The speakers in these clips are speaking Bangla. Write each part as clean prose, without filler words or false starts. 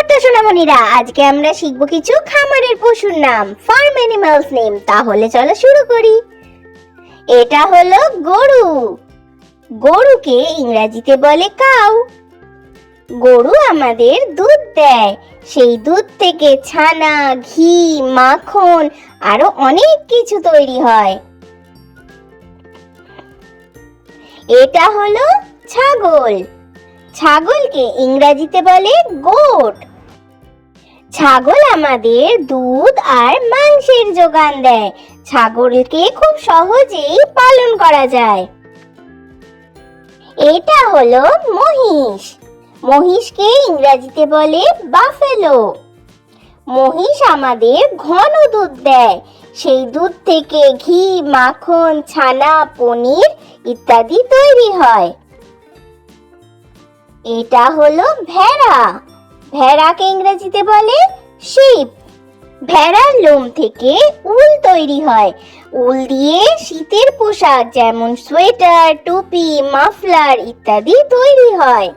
ছোট্ট সোনামণিরা, আজকে আমরা শিখব কিছু খামারের পশুর নাম, ফার্ম অ্যানিমালস নেম। তাহলে চলো শুরু করি। এটা হলো গরু। গরুকে ইংরেজিতে বলে কাউ। গরু আমাদের দুধ দেয়। সেই দুধ থেকে ছানা, ঘি, মাখন আরো অনেক কিছু তৈরি হয়। এটা হলো ছাগল। ছাগলকে ইংরেজিতে বলে গোট। ছাগল আমাদের দুধ আর মাংসের যোগান দেয়। ছাগলকে খুব সহজেই পালন করা যায়। এটা হলো মহিষ। মহিষকে ইংরেজিতে বলে বাফেলো। মহিষ আমাদের ঘন দুধ দেয়। সেই দুধ থেকে ঘি, মাখন, ছানা, পনির ইত্যাদি তৈরি হয়। এটা হলো ভেড়া। ভেড়াকে ইংরেজিতে বলে শিপ। ভেড়ার লোম থেকে উল তৈরি হয়। উল দিয়ে শীতের পোশাক যেমন সোয়েটার, টুপি, মাফলার ইত্যাদি তৈরি হয়।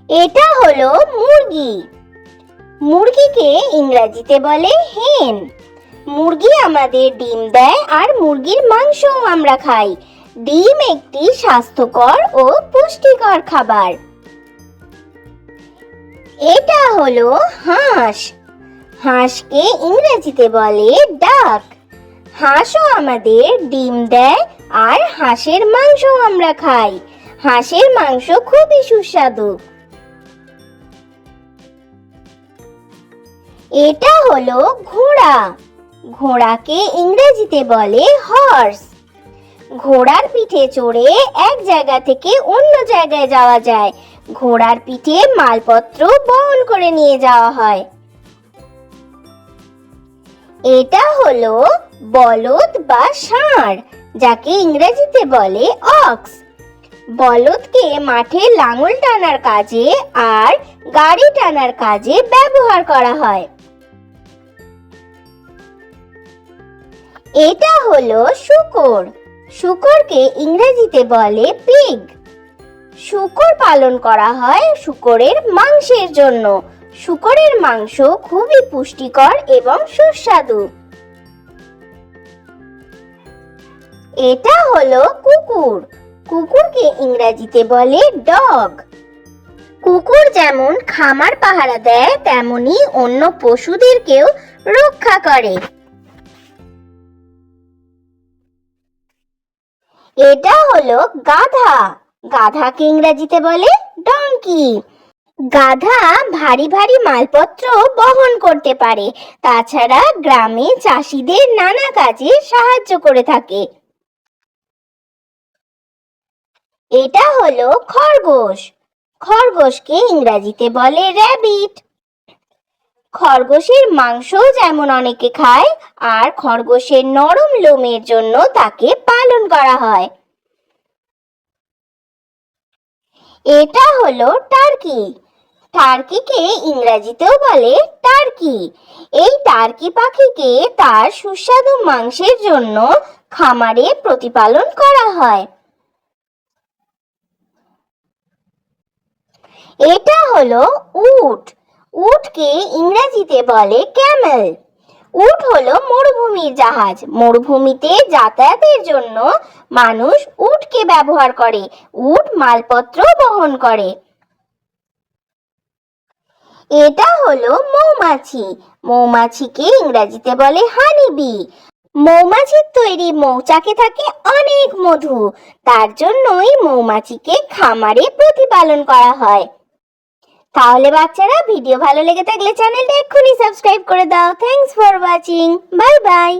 এটা হলো মুরগি। মুরগিকে ইংরেজিতে বলে হেন। মুরগি আমাদের ডিম দেয় আর মুরগির মাংসও আমরা খাই। ডিম একটি স্বাস্থ্যকর ও পুষ্টিকর খাবার। এটা হলো হাঁস। হাঁসকে ইংরেজিতে বলে ডাক। হাঁসও আমাদের ডিম দেয় আর হাঁসের মাংসও আমরা খাই। হাঁসের মাংস খুবই সুস্বাদু। এটা হলো ঘোড়া। ঘোড়াকে ইংরেজিতে বলে হর্স। ঘোড়ার পিঠে চড়ে এক জায়গা থেকে অন্য জায়গায় যাওয়া যায়। ঘোড়ার পিঠে মালপত্র বহন করে নিয়ে যাওয়া হয়। এটা হলো বলদ বা ষাঁড়, যাকে ইংরেজিতে বলে অক্স। বলদকে মাঠে লাঙল টানার কাজে আর গাড়ি টানার কাজে ব্যবহার করা হয়। এটা হলো শূকর। শূকরকে ইংরেজিতে বলে পিগ। শূকর পালন করা হয় শূকরের মাংসের জন্য। শূকরের মাংস খুবই পুষ্টিকর এবং সুস্বাদু। এটা হলো কুকুর। কুকুরকে ইংরেজিতে বলে ডগ। কুকুর যেমন খামার পাহারা দেয়, তেমনি অন্য পশুদেরকেও রক্ষা করে। এটা হলো গাধা। গাধাকে ইংরেজিতে বলে ডঙ্কি। গাধা ভারী ভারী মালপত্র বহন করতে পারে। তাছাড়া গ্রামে চাষীদের নানা কাজে সাহায্য করে থাকে। এটা হলো খরগোশ। খরগোশকে ইংরেজিতে বলে র‍্যাবিট। খরগোশের মাংস যেমন অনেকে খায়, আর খরগোশের নরম লোমের জন্য তাকে পালন করা হয়। এটা হলো টার্কি। টার্কিকে ইংরেজিতেও বলে টার্কি। এই টার্কি পাখিকে তার সুস্বাদু মাংসের জন্য খামারে প্রতিপালন করা হয়। এটা হলো উট। উটকে ইংরেজিতে বলে ক্যামেল। উট হলো মরুভূমির জাহাজ। মরুভূমিতে যাতায়াতের জন্য মানুষ উটকে ব্যবহার করে। উট মালপত্র বহন করে। এটা হলো মৌমাছি। মৌমাছিকে ইংরেজিতে বলে হানি বি। মৌমাছির তৈরি মৌচাকে থাকে অনেক মধু। তার জন্যই মৌমাছিকে খামারে প্রতিপালন করা হয়। তাহলে বাচ্চারা, ভিডিও ভালো লেগে থাকলে চ্যানেলটা এক্ষুনি সাবস্ক্রাইব করে দাও। Thanks for watching. Bye bye.